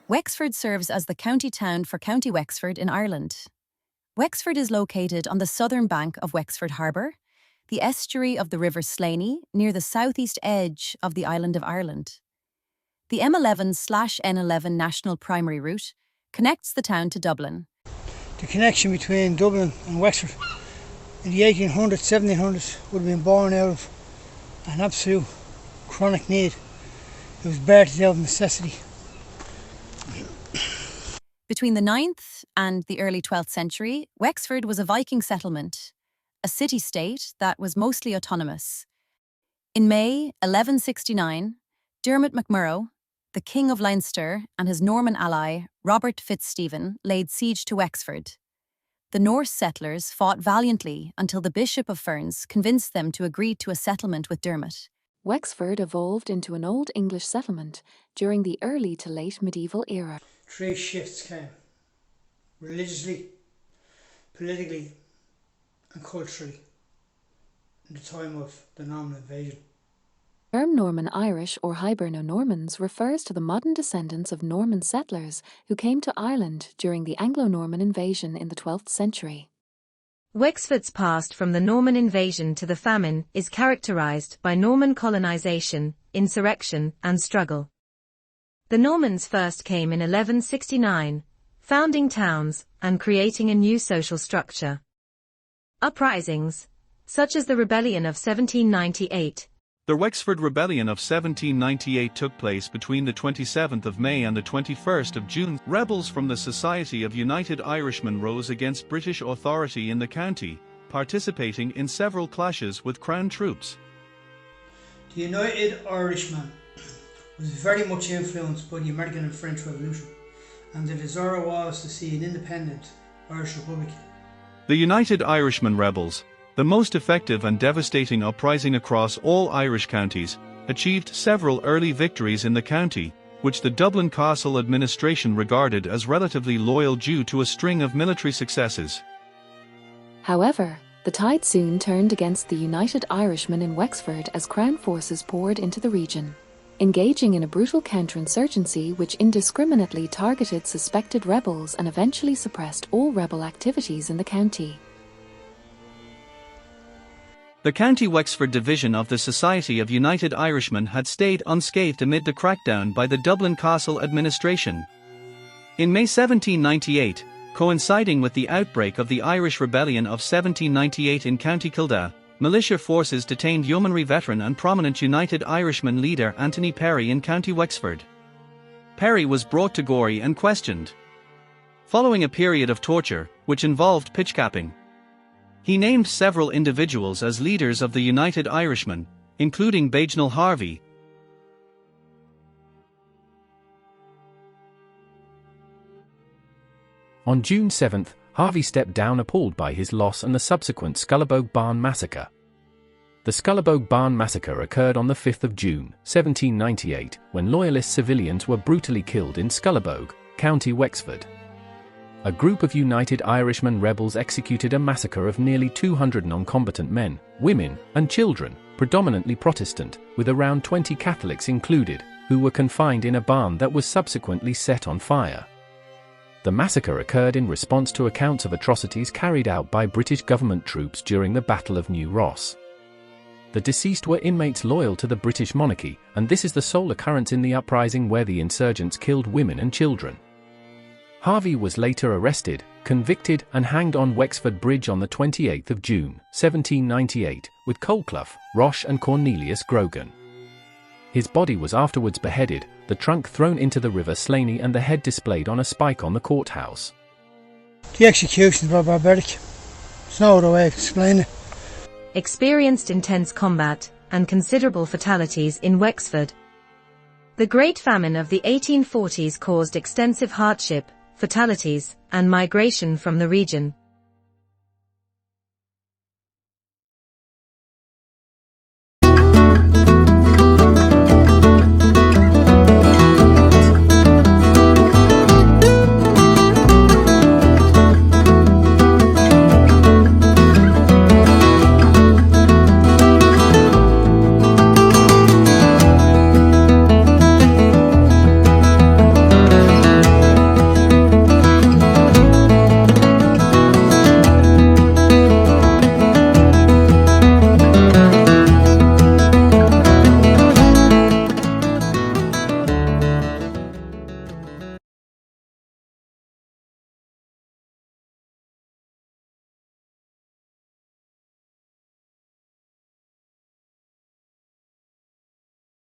Wexford serves as the county town for County Wexford in Ireland. Wexford is located on the southern bank of Wexford Harbour, the estuary of the River Slaney, near the southeast edge of the island of Ireland. The M11/N11 national primary route connects the town to Dublin. The connection between Dublin and Wexford in the 1800s, 1700s would have been born out of an absolute chronic need. It was birthed out of necessity. Between the 9th and the early 12th century, Wexford was a Viking settlement, a city-state that was mostly autonomous. In May 1169, Dermot MacMurrough, the King of Leinster, and his Norman ally, Robert Fitzstephen, laid siege to Wexford. The Norse settlers fought valiantly until the Bishop of Ferns convinced them to agree to a settlement with Dermot. Wexford evolved into an Old English settlement during the early to late medieval era. 3 shifts came: religiously, politically and culturally in the time of the Norman invasion. The term Norman Irish or Hiberno-Normans refers to the modern descendants of Norman settlers who came to Ireland during the Anglo-Norman invasion in the 12th century. Wexford's past from the Norman invasion to the famine is characterized by Norman colonization, insurrection, and struggle. The Normans first came in 1169, founding towns and creating a new social structure. Uprisings, such as the Rebellion of 1798. The Wexford Rebellion of 1798 took place between the 27th of May and the 21st of June. Rebels from the Society of United Irishmen rose against British authority in the county, participating in several clashes with Crown troops. The United Irishmen was very much influenced by the American and French Revolution, and the desire was to see an independent Irish Republic. The United Irishmen rebels, the most effective and devastating uprising across all Irish counties, achieved several early victories in the county, which the Dublin Castle administration regarded as relatively loyal due to a string of military successes. However, the tide soon turned against the United Irishmen in Wexford as Crown forces poured into the region, engaging in a brutal counterinsurgency which indiscriminately targeted suspected rebels and eventually suppressed all rebel activities in the county. The County Wexford division of the Society of United Irishmen had stayed unscathed amid the crackdown by the Dublin Castle administration. In May 1798, coinciding with the outbreak of the Irish Rebellion of 1798 in County Kildare, militia forces detained yeomanry veteran and prominent United Irishman leader Anthony Perry in County Wexford. Perry was brought to Gorey and questioned. Following a period of torture, which involved pitchcapping, he named several individuals as leaders of the United Irishmen, including Bagenal Harvey. On June 7th, Harvey stepped down appalled by his loss and the subsequent Scullabogue Barn massacre. The Scullabogue Barn massacre occurred on the 5th of June, 1798, when loyalist civilians were brutally killed in Scullabogue, County Wexford. A group of United Irishmen rebels executed a massacre of nearly 200 non-combatant men, women, and children, predominantly Protestant, with around 20 Catholics included, who were confined in a barn that was subsequently set on fire. The massacre occurred in response to accounts of atrocities carried out by British government troops during the Battle of New Ross. The deceased were inmates loyal to the British monarchy, and this is the sole occurrence in the uprising where the insurgents killed women and children. Harvey was later arrested, convicted, and hanged on Wexford Bridge on the 28th of June, 1798, with Colclough, Roche and Cornelius Grogan. His body was afterwards beheaded, the trunk thrown into the River Slaney and the head displayed on a spike on the courthouse. The executions were barbaric. There's no other way to explain it. Experienced intense combat and considerable fatalities in Wexford. The Great Famine of the 1840s caused extensive hardship, fatalities, and migration from the region.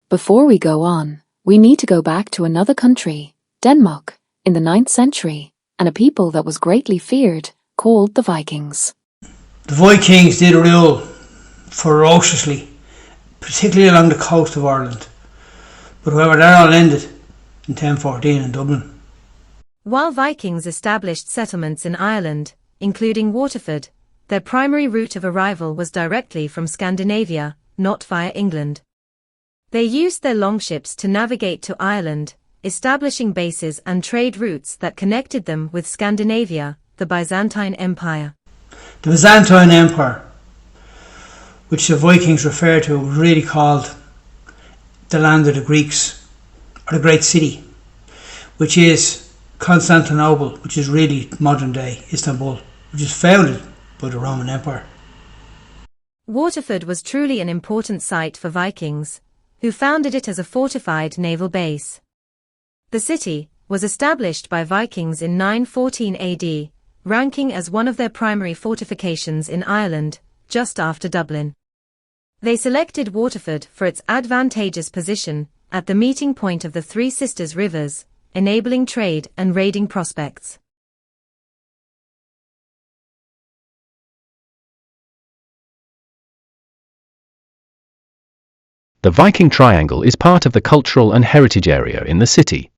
Before we go on, we need to go back to another country, Denmark, in the 9th century, and a people that was greatly feared, called the Vikings. The Vikings did rule ferociously, particularly along the coast of Ireland. But however, that all ended in 1014 in Dublin. While Vikings established settlements in Ireland, including Waterford, their primary route of arrival was directly from Scandinavia, not via England. They used their longships to navigate to Ireland, establishing bases and trade routes that connected them with Scandinavia, the Byzantine Empire. The Byzantine Empire, which the Vikings referred to, was really called the land of the Greeks, or the great city, which is Constantinople, which is really modern day Istanbul, which is founded by the Roman Empire. Waterford was truly an important site for Vikings, who founded it as a fortified naval base. The city was established by Vikings in 914 AD, ranking as one of their primary fortifications in Ireland, just after Dublin. They selected Waterford for its advantageous position at the meeting point of the Three Sisters rivers, enabling trade and raiding prospects. The Viking Triangle is part of the cultural and heritage area in the city.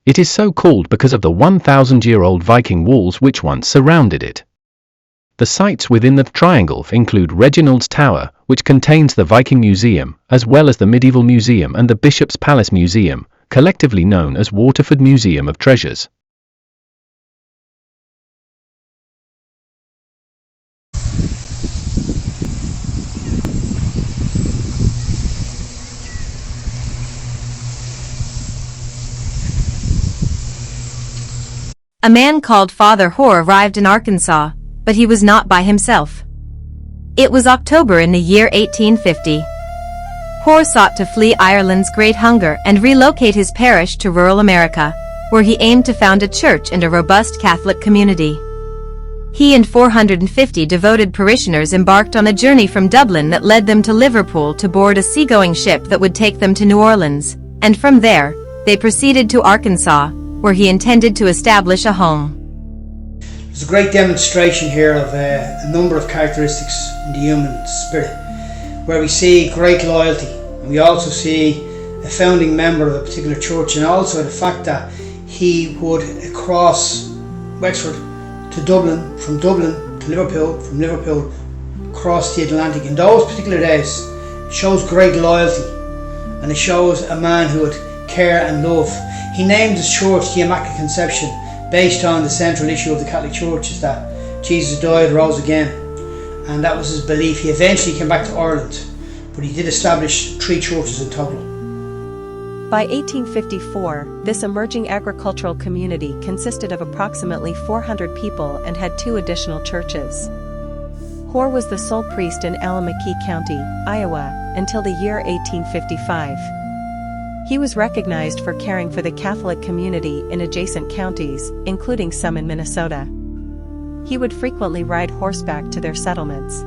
It is so called because of the 1,000-year-old Viking walls which once surrounded it. The sites within the triangle include Reginald's Tower, which contains the Viking Museum, as well as the Medieval Museum and the Bishop's Palace Museum, collectively known as Waterford Museum of Treasures. A man called Father Hoare arrived in Arkansas, but he was not by himself. It was October in the year 1850. Hoare sought to flee Ireland's great hunger and relocate his parish to rural America, where he aimed to found a church and a robust Catholic community. He and 450 devoted parishioners embarked on a journey from Dublin that led them to Liverpool to board a seagoing ship that would take them to New Orleans, and from there, they proceeded to Arkansas, where he intended to establish a home. There's a great demonstration here of a number of characteristics in the human spirit, where we see great loyalty, and we also see a founding member of a particular church, and also the fact that he would cross Wexford to Dublin, from Dublin to Liverpool, from Liverpool across the Atlantic. In those particular days, it shows great loyalty, and it shows a man who would care and love. He named his church the Immaculate Conception, based on the central issue of the Catholic Church is that Jesus died, rose again, and that was his belief. He eventually came back to Ireland, but he did establish 3 churches in total. By 1854, this emerging agricultural community consisted of approximately 400 people and had 2 additional churches. Hoare was the sole priest in Allamakee County, Iowa, until the year 1855. He was recognized for caring for the Catholic community in adjacent counties, including some in Minnesota. He would frequently ride horseback to their settlements.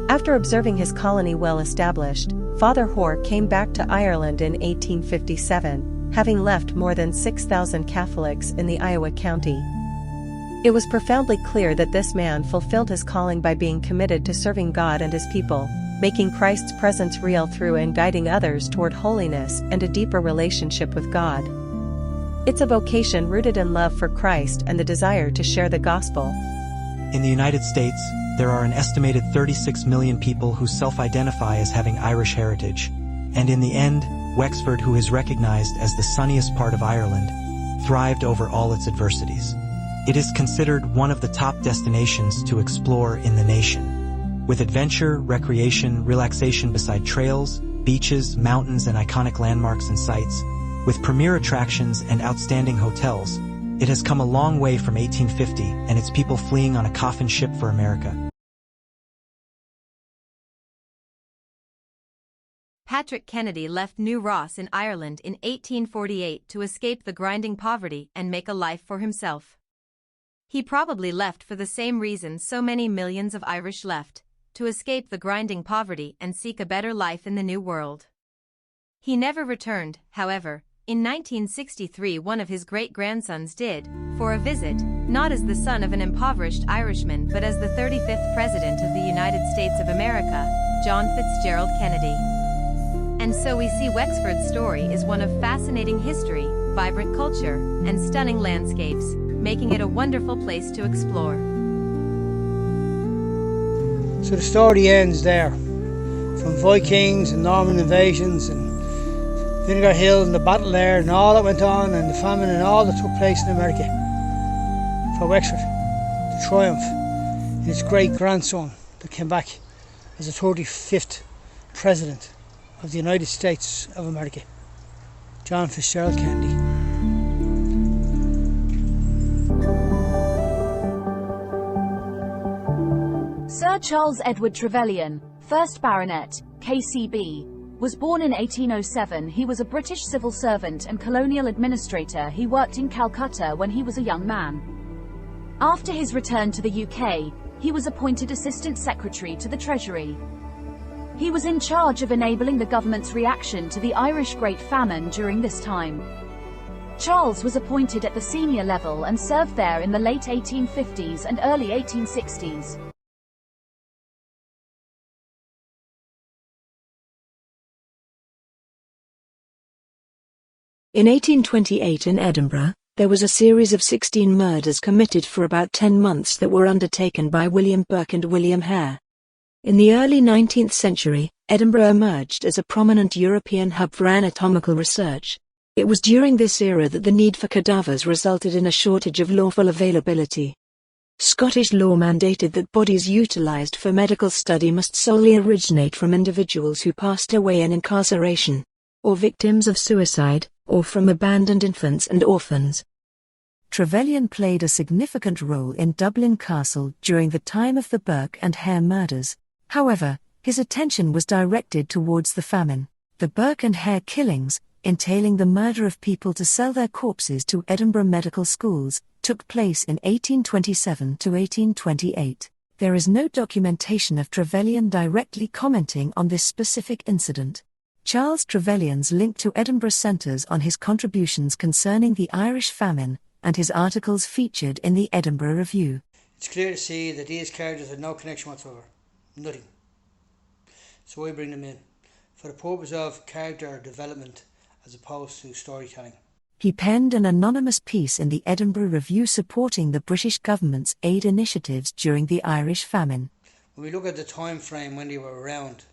After observing his colony well established, Father Hoare came back to Ireland in 1857, having left more than 6,000 Catholics in the Iowa County. It was profoundly clear that this man fulfilled his calling by being committed to serving God and his people, making Christ's presence real through and guiding others toward holiness and a deeper relationship with God. It's a vocation rooted in love for Christ and the desire to share the gospel. In the United States, there are an estimated 36 million people who self-identify as having Irish heritage. And in the end, Wexford, who is recognized as the sunniest part of Ireland, thrived over all its adversities. It is considered one of the top destinations to explore in the nation. With adventure, recreation, relaxation beside trails, beaches, mountains, and iconic landmarks and sites, with premier attractions and outstanding hotels, it has come a long way from 1850 and its people fleeing on a coffin ship for America. Patrick Kennedy left New Ross in Ireland in 1848 to escape the grinding poverty and make a life for himself. He probably left for the same reason so many millions of Irish left, to escape the grinding poverty and seek a better life in the New World. He never returned, however. In 1963 one of his great-grandsons did, for a visit, not as the son of an impoverished Irishman but as the 35th President of the United States of America, John Fitzgerald Kennedy. And so we see Wexford's story is one of fascinating history, vibrant culture, and stunning landscapes, making it a wonderful place to explore. So the story ends there, from Vikings and Norman invasions and Vinegar Hill and the battle there and all that went on and the famine and all that took place in America. For Wexford, the triumph in its great-grandson that came back as the 35th President of the United States of America, John Fitzgerald Kennedy. Sir Charles Edward Trevelyan, 1st Baronet, KCB, was born in 1807. He was a British civil servant and colonial administrator. He worked in Calcutta when he was a young man. After his return to the UK, he was appointed Assistant Secretary to the Treasury. He was in charge of enabling the government's reaction to the Irish Great Famine during this time. Charles was appointed at the senior level and served there in the late 1850s and early 1860s. In 1828 in Edinburgh, there was a series of 16 murders committed for about 10 months that were undertaken by William Burke and William Hare. In the early 19th century, Edinburgh emerged as a prominent European hub for anatomical research. It was during this era that the need for cadavers resulted in a shortage of lawful availability. Scottish law mandated that bodies utilised for medical study must solely originate from individuals who passed away in incarceration, or victims of suicide, or from abandoned infants and orphans. Trevelyan played a significant role in Dublin Castle during the time of the Burke and Hare murders. However, his attention was directed towards the famine. The Burke and Hare killings, entailing the murder of people to sell their corpses to Edinburgh medical schools, took place in 1827 to 1828. There is no documentation of Trevelyan directly commenting on this specific incident. Charles Trevelyan's link to Edinburgh centres on his contributions concerning the Irish famine, and his articles featured in the Edinburgh Review. It's clear to see that these characters had no connection whatsoever. Nothing. So I bring them in, for the purpose of character development as opposed to storytelling. He penned an anonymous piece in the Edinburgh Review supporting the British government's aid initiatives during the Irish famine. When we look at the time frame when they were around,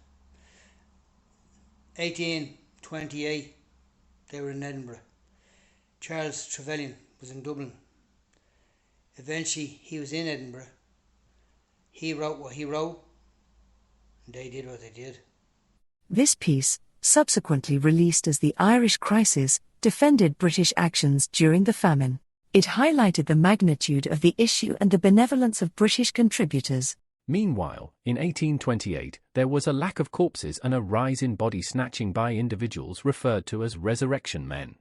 1828, they were in Edinburgh. Charles Trevelyan was in Dublin. Eventually, he was in Edinburgh. He wrote what he wrote, and they did what they did. This piece, subsequently released as The Irish Crisis, defended British actions during the famine. It highlighted the magnitude of the issue and the benevolence of British contributors. Meanwhile, in 1828, there was a lack of corpses and a rise in body snatching by individuals referred to as resurrection men.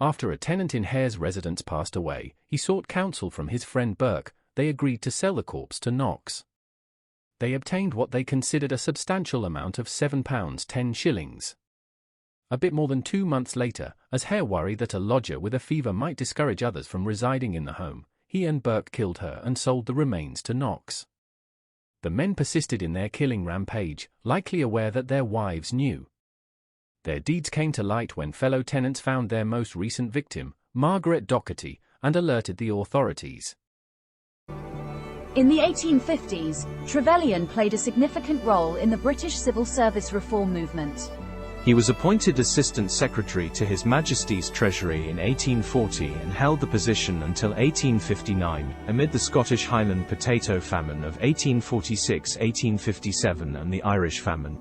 After a tenant in Hare's residence passed away, he sought counsel from his friend Burke. They agreed to sell the corpse to Knox. They obtained what they considered a substantial amount of £7 10 shillings. A bit more than 2 months later, as Hare worried that a lodger with a fever might discourage others from residing in the home, he and Burke killed her and sold the remains to Knox. The men persisted in their killing rampage, likely aware that their wives knew. Their deeds came to light when fellow tenants found their most recent victim, Margaret Docherty, and alerted the authorities. In the 1850s, Trevelyan played a significant role in the British civil service reform movement. He was appointed Assistant Secretary to His Majesty's Treasury in 1840 and held the position until 1859, amid the Scottish Highland potato famine of 1846-1857 and the Irish famine.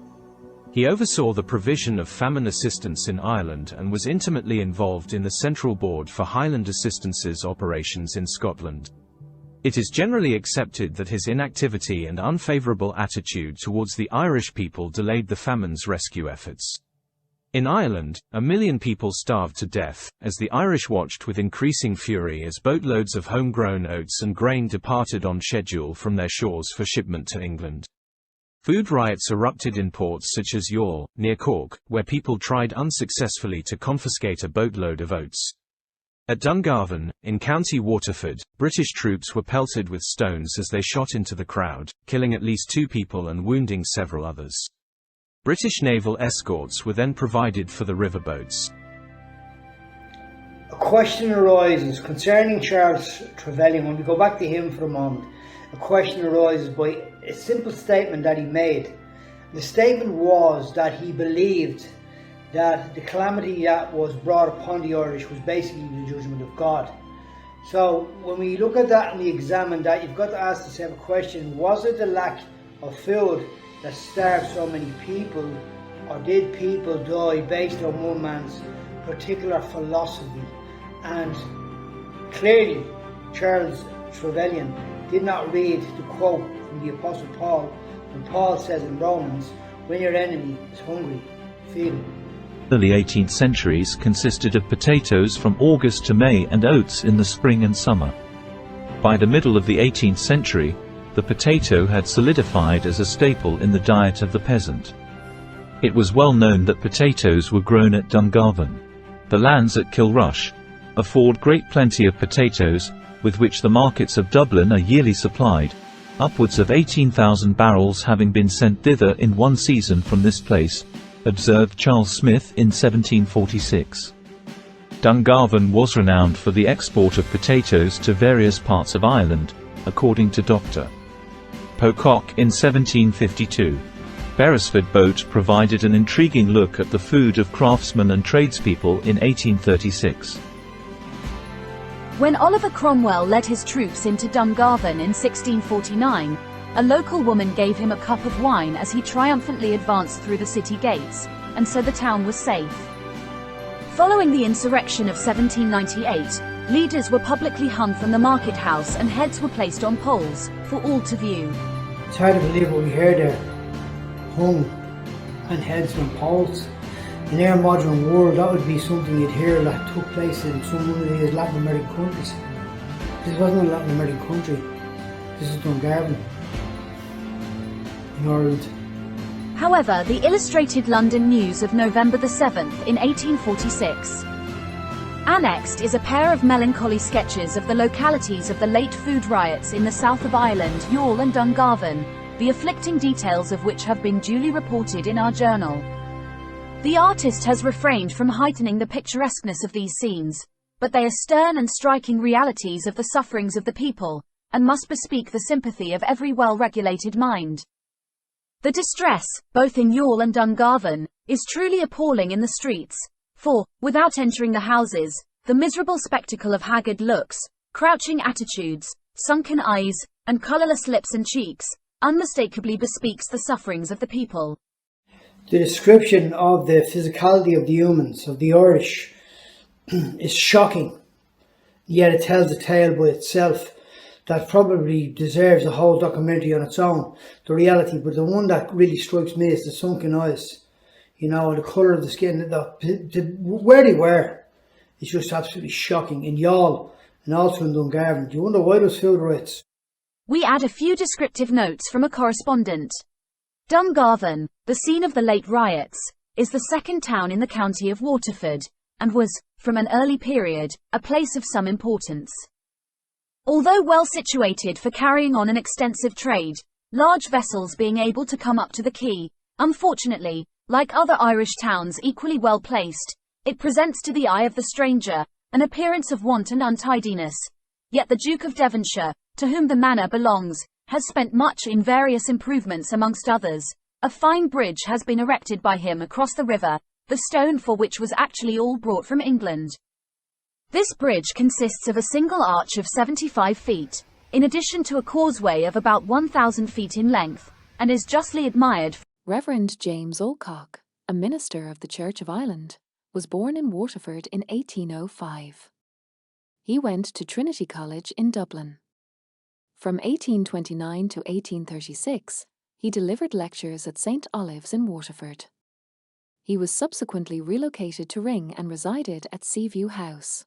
He oversaw the provision of famine assistance in Ireland and was intimately involved in the Central Board for Highland Assistance's operations in Scotland. It is generally accepted that his inactivity and unfavourable attitude towards the Irish people delayed the famine's rescue efforts. In Ireland, 1 million people starved to death, as the Irish watched with increasing fury as boatloads of homegrown oats and grain departed on schedule from their shores for shipment to England. Food riots erupted in ports such as Youghal, near Cork, where people tried unsuccessfully to confiscate a boatload of oats. At Dungarvan, in County Waterford, British troops were pelted with stones as they shot into the crowd, killing at least 2 people and wounding several others. British naval escorts were then provided for the riverboats. A question arises concerning Charles Trevelyan. When we go back to him for a moment, a question arises by a simple statement that he made. The statement was that he believed that the calamity that was brought upon the Irish was basically the judgment of God. So when we look at that and we examine that, you've got to ask yourself a question: was it the lack of food that starved so many people, or did people die based on one man's particular philosophy? And clearly Charles Trevelyan did not read the quote from the Apostle Paul when Paul says in Romans, when your enemy is hungry, feed him. Early 18th centuries consisted of potatoes from August to May and oats in the spring and summer. By the middle of the 18th century, the potato had solidified as a staple in the diet of the peasant. It was well known that potatoes were grown at Dungarvan. The lands at Kilrush afford great plenty of potatoes, with which the markets of Dublin are yearly supplied, upwards of 18,000 barrels having been sent thither in one season from this place, observed Charles Smith in 1746. Dungarvan was renowned for the export of potatoes to various parts of Ireland, according to Dr. Pocock in 1752. Beresford boat provided an intriguing look at the food of craftsmen and tradespeople in 1836. When Oliver Cromwell led his troops into Dungarvan in 1649, a local woman gave him a cup of wine as he triumphantly advanced through the city gates, and so the town was safe. Following the insurrection of 1798, leaders were publicly hung from the market house and heads were placed on poles, for all to view. It's hard to believe what we hear there. Hung and heads on poles. In our modern world, that would be something you'd hear that took place in some of these Latin American countries. This wasn't a Latin American country. This is Dungarvan, in Ireland. However, the Illustrated London News of November the 7th in 1846. Annexed is a pair of melancholy sketches of the localities of the late food riots in the south of Ireland, Youghal and Dungarvan, the afflicting details of which have been duly reported in our journal. The artist has refrained from heightening the picturesqueness of these scenes, but they are stern and striking realities of the sufferings of the people, and must bespeak the sympathy of every well-regulated mind. The distress, both in Youghal and Dungarvan, is truly appalling in the streets, for, without entering the houses, the miserable spectacle of haggard looks, crouching attitudes, sunken eyes, and colourless lips and cheeks, unmistakably bespeaks the sufferings of the people. The description of the physicality of the humans, of the Irish, is shocking, yet it tells a tale by itself that probably deserves a whole documentary on its own, the reality. But the one that really strikes me is the sunken eyes, you know, the colour of the skin, where they were. It's just absolutely shocking. In Youghal and also in Dungarvan. Do you wonder why those food riots? We add a few descriptive notes from a correspondent. Dungarvan, the scene of the late riots, is the second town in the county of Waterford, and was, from an early period, a place of some importance. Although well situated for carrying on an extensive trade, large vessels being able to come up to the quay. Unfortunately, like other Irish towns equally well placed, it presents to the eye of the stranger an appearance of want and untidiness. Yet the Duke of Devonshire, to whom the manor belongs, has spent much in various improvements. Amongst others, a fine bridge has been erected by him across the river, the stone for which was actually all brought from England. This bridge consists of a single arch of 75 feet, in addition to a causeway of about 1,000 feet in length, and is justly admired. Reverend James Alcock, a minister of the Church of Ireland, was born in Waterford in 1805. He went to Trinity College in Dublin. From 1829 to 1836, he delivered lectures at St. Olave's in Waterford. He was subsequently relocated to Ring and resided at Seaview House.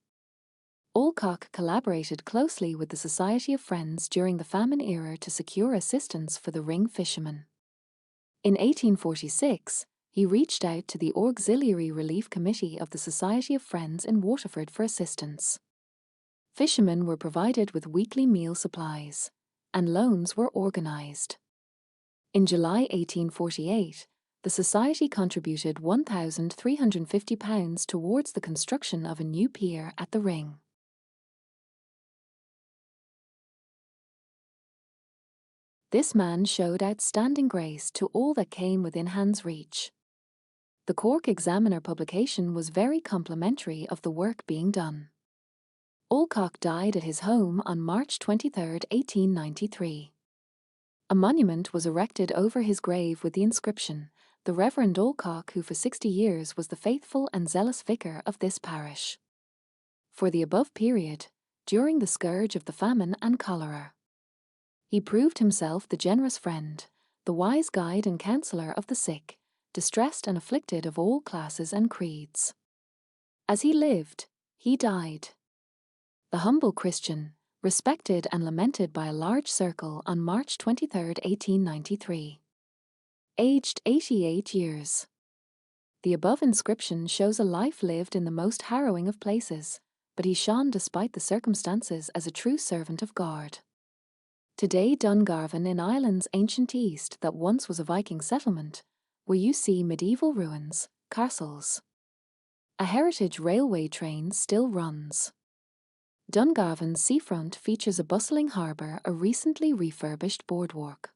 Alcock collaborated closely with the Society of Friends during the famine era to secure assistance for the Ring fishermen. In 1846, he reached out to the Auxiliary Relief Committee of the Society of Friends in Waterford for assistance. Fishermen were provided with weekly meal supplies, and loans were organised. In July 1848, the Society contributed £1,350 towards the construction of a new pier at the Ring. This man showed outstanding grace to all that came within hand's reach. The Cork Examiner publication was very complimentary of the work being done. Alcock died at his home on March 23, 1893. A monument was erected over his grave with the inscription, "The Reverend Alcock, who for 60 years was the faithful and zealous vicar of this parish." For the above period, during the scourge of the famine and cholera, he proved himself the generous friend, the wise guide and counsellor of the sick, distressed and afflicted of all classes and creeds. As he lived, he died. The humble Christian, respected and lamented by a large circle on March 23, 1893. Aged 88 years. The above inscription shows a life lived in the most harrowing of places, but he shone despite the circumstances as a true servant of God. Today Dungarvan in Ireland's ancient east that once was a Viking settlement, where you see medieval ruins, castles. A heritage railway train still runs. Dungarvan's seafront features a bustling harbour, a recently refurbished boardwalk.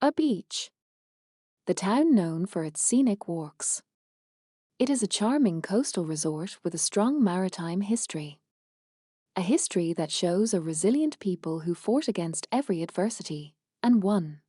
A beach. The town known for its scenic walks. It is a charming coastal resort with a strong maritime history. A history that shows a resilient people who fought against every adversity and won.